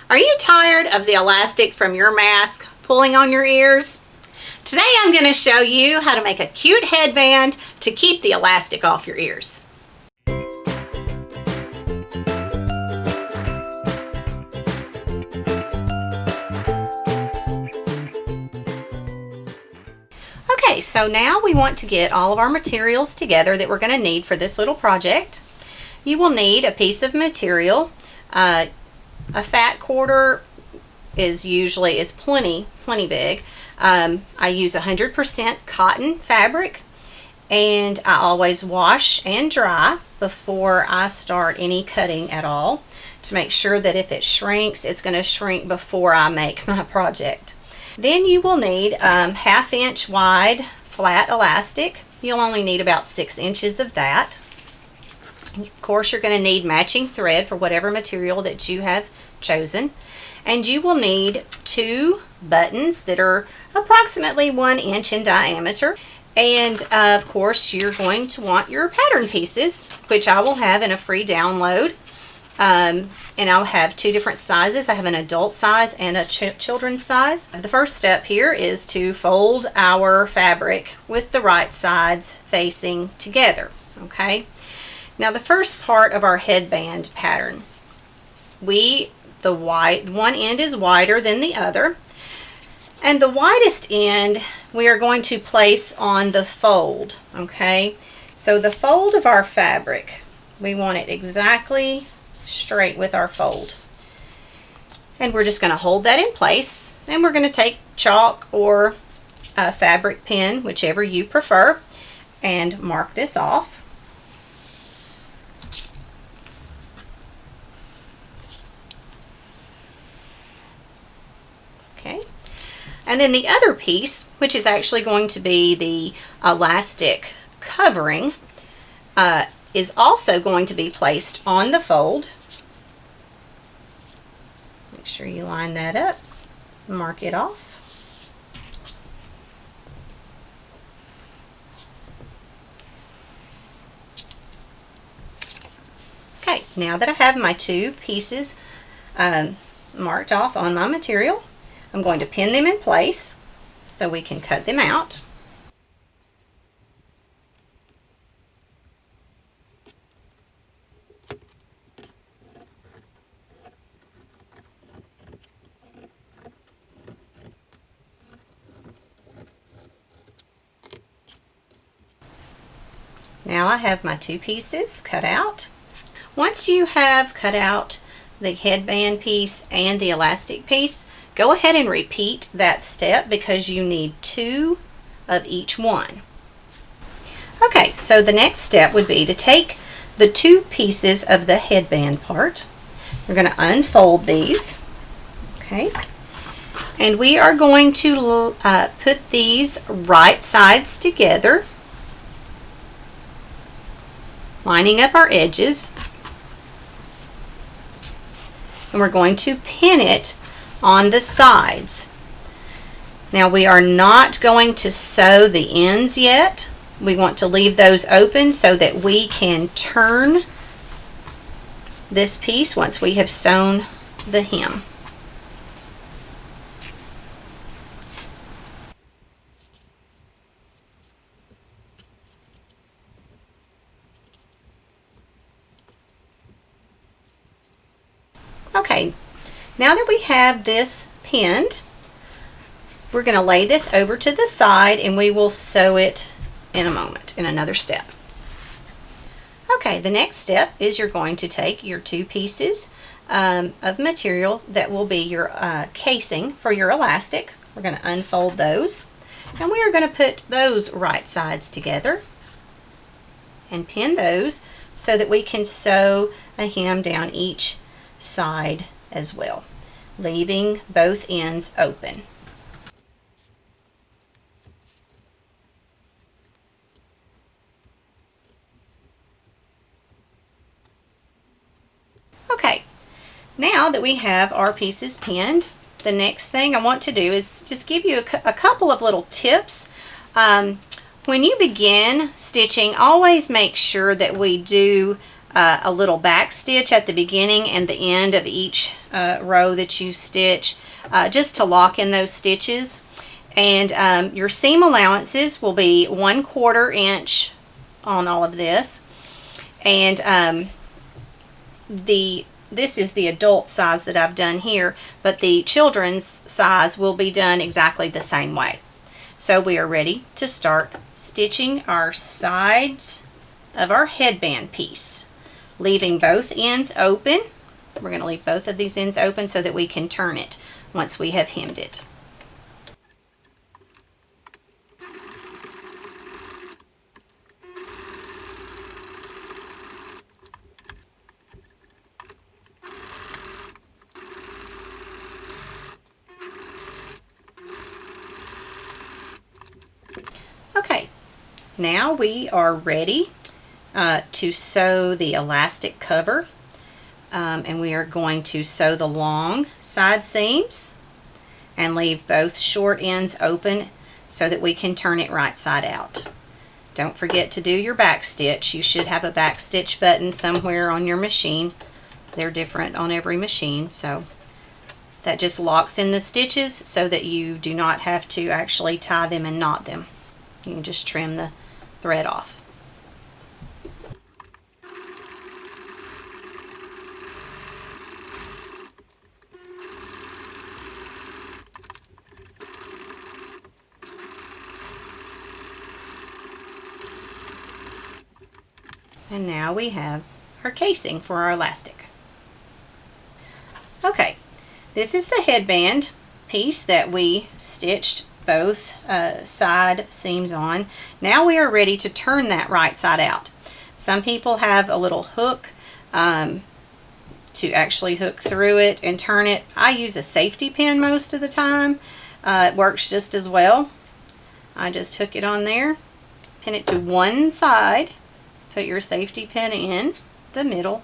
Are you tired of the elastic from your mask pulling on your ears? Today I'm going to show you how to make a cute headband to keep the elastic off your ears. Okay, so now we want to get all of our materials together that we're going to need for this little project. You will need a piece of material. A fat quarter is plenty big. I use 100% cotton fabric, and I always wash and dry before I start any cutting at all to make sure that if it shrinks, it's going to shrink before I make my project. Then you will need 1/2 inch wide flat elastic. You'll only need about 6 inches of that. Of course, you're going to need matching thread for whatever material that you have chosen. And you will need 2 buttons that are approximately 1 inch in diameter. And of course, you're going to want your pattern pieces, which I will have in a free download. And I'll have 2 different sizes. I have an adult size and a children's size. The first step here is to fold our fabric with the right sides facing together. Okay. Now the first part of our headband pattern, one end is wider than the other, and the widest end we are going to place on the fold. Okay, so the fold of our fabric, we want it exactly straight with our fold, and we're just going to hold that in place, and we're going to take chalk or a fabric pen, whichever you prefer, and mark this off. Okay, and then the other piece, which is actually going to be the elastic covering, is also going to be placed on the fold. Make sure you line that up, mark it off. Okay, now that I have my 2 pieces marked off on my material, I'm going to pin them in place so we can cut them out. Now I have my 2 pieces cut out. Once you have cut out the headband piece and the elastic piece, go ahead and repeat that step because you need 2 of each one. Okay, so the next step would be to take the 2 pieces of the headband part. We're going to unfold these. Okay, and we are going to put these right sides together, lining up our edges, and we're going to pin it on the sides. Now we are not going to sew the ends yet. We want to leave those open so that we can turn this piece once we have sewn the hem. Okay, now that we have this pinned, we're going to lay this over to the side and we will sew it in a moment, in another step. Okay, the next step is you're going to take your 2 pieces of material that will be your casing for your elastic. We're going to unfold those, and we are going to put those right sides together and pin those so that we can sew a hem down each side as well, leaving both ends open. Okay, now that we have our pieces pinned, the next thing I want to do is just give you a couple of little tips. When you begin stitching, always make sure that we do a little back stitch at the beginning and the end of each row that you stitch, just to lock in those stitches. And your seam allowances will be 1/4 inch on all of this. And this is the adult size that I've done here, but the children's size will be done exactly the same way. So we are ready to start stitching our sides of our headband piece, leaving both ends open. We're going to leave both of these ends open so that we can turn it once we have hemmed it. Okay, now we are ready to sew the elastic cover, and we are going to sew the long side seams and leave both short ends open so that we can turn it right side out. Don't forget to do your back stitch. You should have a back stitch button somewhere on your machine. They're different on every machine, so that just locks in the stitches so that you do not have to actually tie them and knot them. You can just trim the thread off. And now we have our casing for our elastic. Okay, this is the headband piece that we stitched both side seams on. Now we are ready to turn that right side out. Some people have a little hook to actually hook through it and turn it. I use a safety pin most of the time. It works just as well. I just hook it on there, pin it to one side, put your safety pin in the middle,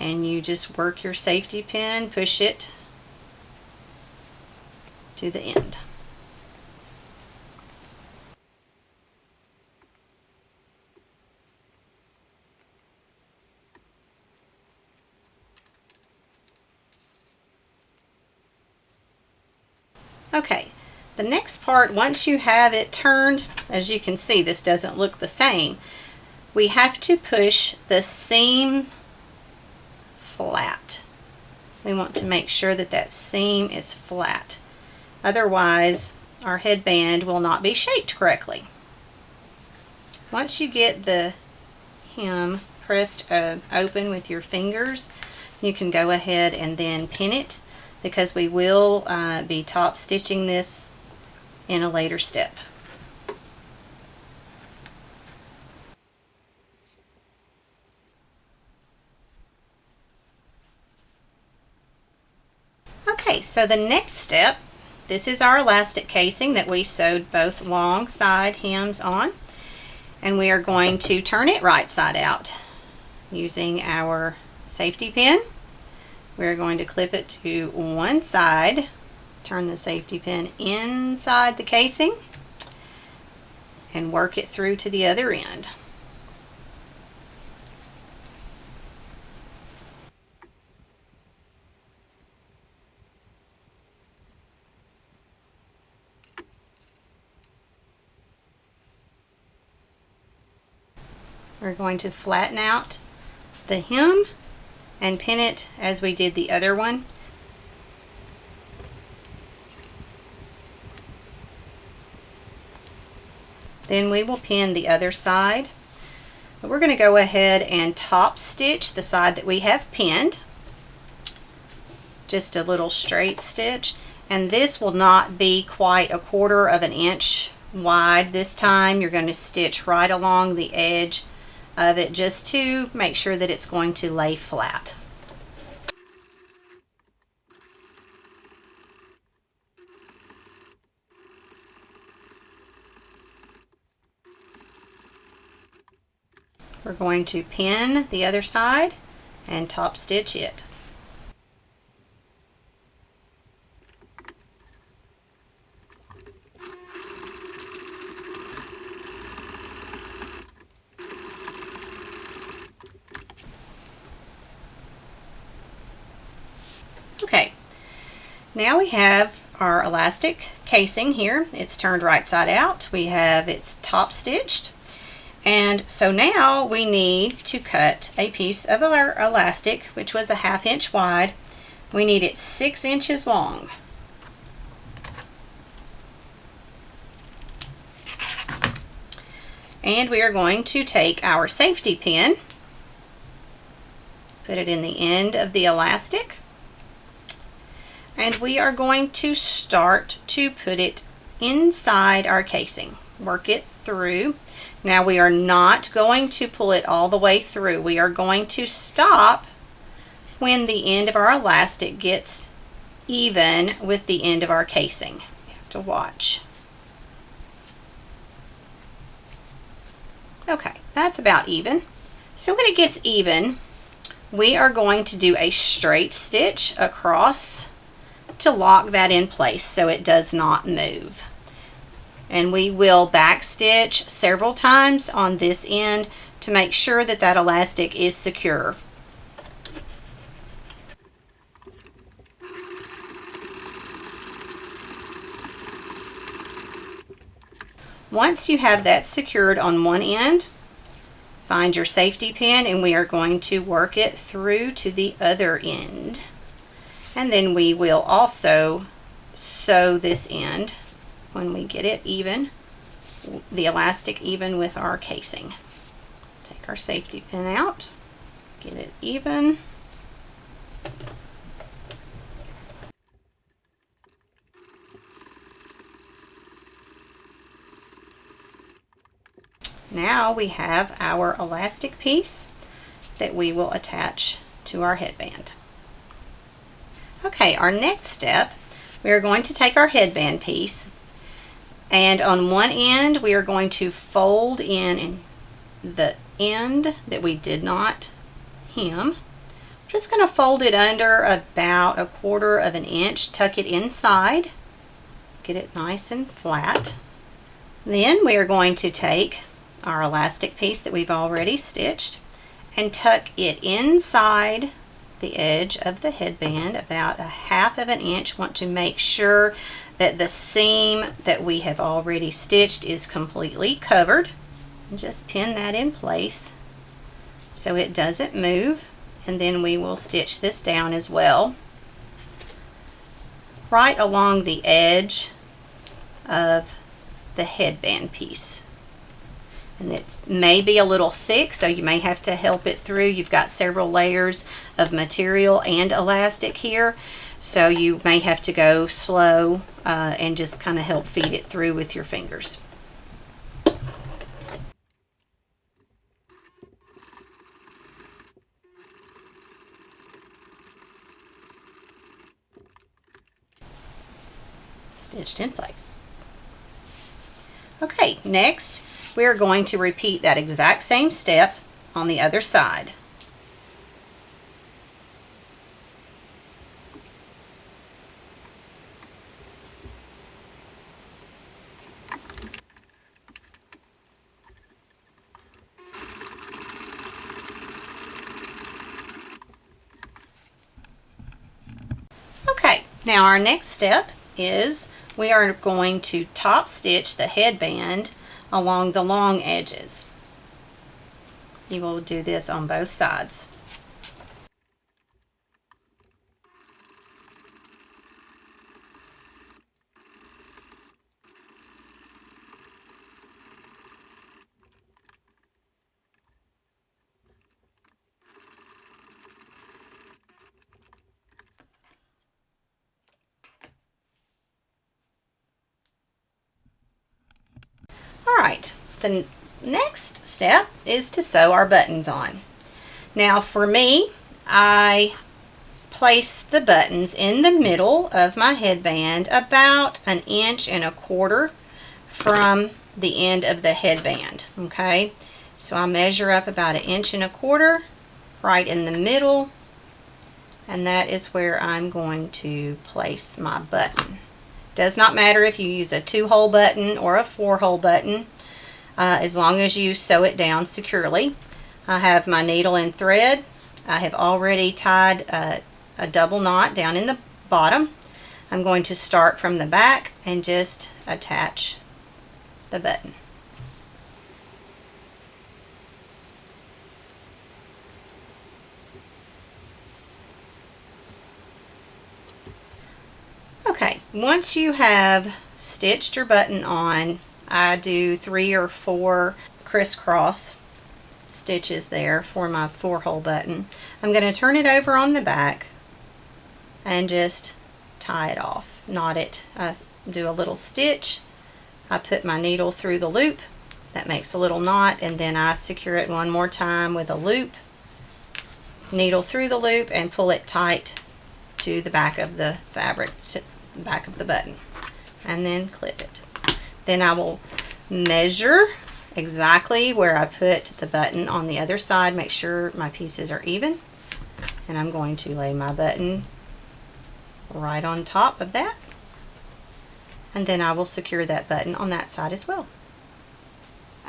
and you just work your safety pin, push it to the end. Okay, the next part, once you have it turned, as you can see, this doesn't look the same. We have to push the seam flat. We want to make sure that that seam is flat. Otherwise, our headband will not be shaped correctly. Once you get the hem pressed open with your fingers, you can go ahead and then pin it, because we will be top stitching this in a later step. Okay, so the next step, this is our elastic casing that we sewed both long side hems on, and we are going to turn it right side out using our safety pin. We're going to clip it to one side, turn the safety pin inside the casing, and work it through to the other end. We're going to flatten out the hem and pin it as we did the other one. Then we will pin the other side. But we're going to go ahead and top stitch the side that we have pinned. Just a little straight stitch. And this will not be quite 1/4 inch wide this time. You're going to stitch right along the edge of it just to make sure that it's going to lay flat. We're going to pin the other side and top stitch it. Okay, now we have our elastic casing here. It's turned right side out. We have its top stitched. And so now we need to cut a piece of our elastic, which was a 1/2 inch wide. We need it 6 inches long. And we are going to take our safety pin, put it in the end of the elastic, and we are going to start to put it inside our casing. Work it through. Now we are not going to pull it all the way through. We are going to stop when the end of our elastic gets even with the end of our casing. You have to watch. Okay, that's about even. So when it gets even, we are going to do a straight stitch across to lock that in place so it does not move. And we will back stitch several times on this end to make sure that that elastic is secure. Once you have that secured on one end, find your safety pin and we are going to work it through to the other end. And then we will also sew this end when we get it even, the elastic even with our casing. Take our safety pin out, get it even. Now we have our elastic piece that we will attach to our headband. Okay, our next step, we are going to take our headband piece, and on one end we are going to fold in the end that we did not hem. We're just going to fold it under about 1/4 inch, tuck it inside, get it nice and flat. Then we are going to take our elastic piece that we've already stitched and tuck it inside the edge of the headband about 1/2 inch. Want to make sure that the seam that we have already stitched is completely covered. And just pin that in place so it doesn't move, and then we will stitch this down as well right along the edge of the headband piece. And it may be a little thick, so you may have to help it through. You've got several layers of material and elastic here, so you may have to go slow and just kind of help feed it through with your fingers. Stitched in place. Okay, next we are going to repeat that exact same step on the other side. Okay, now our next step is we are going to top stitch the headband along the long edges. You will do this on both sides. Alright, the next step is to sew our buttons on. Now for me, I place the buttons in the middle of my headband about 1.25 inches from the end of the headband. Okay, so I measure up about 1.25 inches right in the middle, and that is where I'm going to place my button. Does not matter if you use a 2-hole button or a 4-hole button, as long as you sew it down securely. I have my needle and thread. I have already tied a double knot down in the bottom. I'm going to start from the back and just attach the button. Okay, once you have stitched your button on, I do 3 or 4 crisscross stitches there for my 4-hole button. I'm going to turn it over on the back and just tie it off, knot it. I do a little stitch, I put my needle through the loop, that makes a little knot, and then I secure it one more time with a loop, needle through the loop, and pull it tight to the back of the fabric, to the back of the button, and then clip it. Then I will measure exactly where I put the button on the other side, make sure my pieces are even, and I'm going to lay my button right on top of that, and then I will secure that button on that side as well.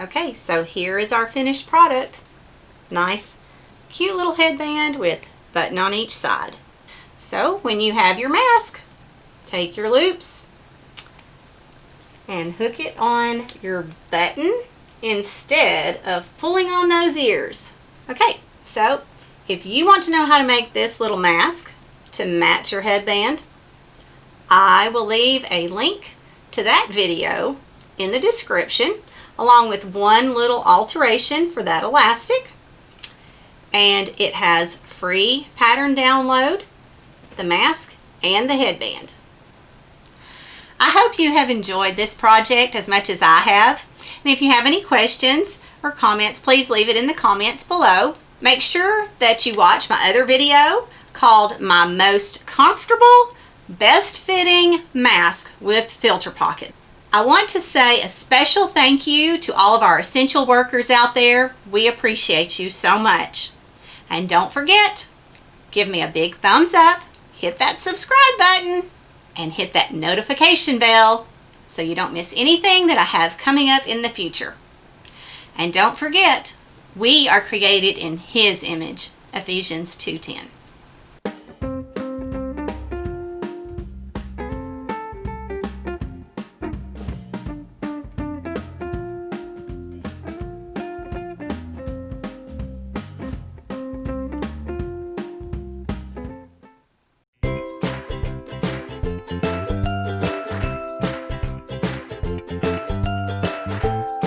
Okay, so here is our finished product. Nice, cute little headband with button on each side. So when you have your mask, take your loops and hook it on your button instead of pulling on those ears. Okay, so if you want to know how to make this little mask to match your headband, I will leave a link to that video in the description, along with one little alteration for that elastic, and it has free pattern download, the mask, and the headband. I hope you have enjoyed this project as much as I have, and if you have any questions or comments, please leave it in the comments below. Make sure that you watch my other video called My Most Comfortable, Best Fitting Mask with Filter Pocket. I want to say a special thank you to all of our essential workers out there. We appreciate you so much. And don't forget, give me a big thumbs up, hit that subscribe button, and hit that notification bell so you don't miss anything that I have coming up in the future. And don't forget, we are created in His image, Ephesians 2:10.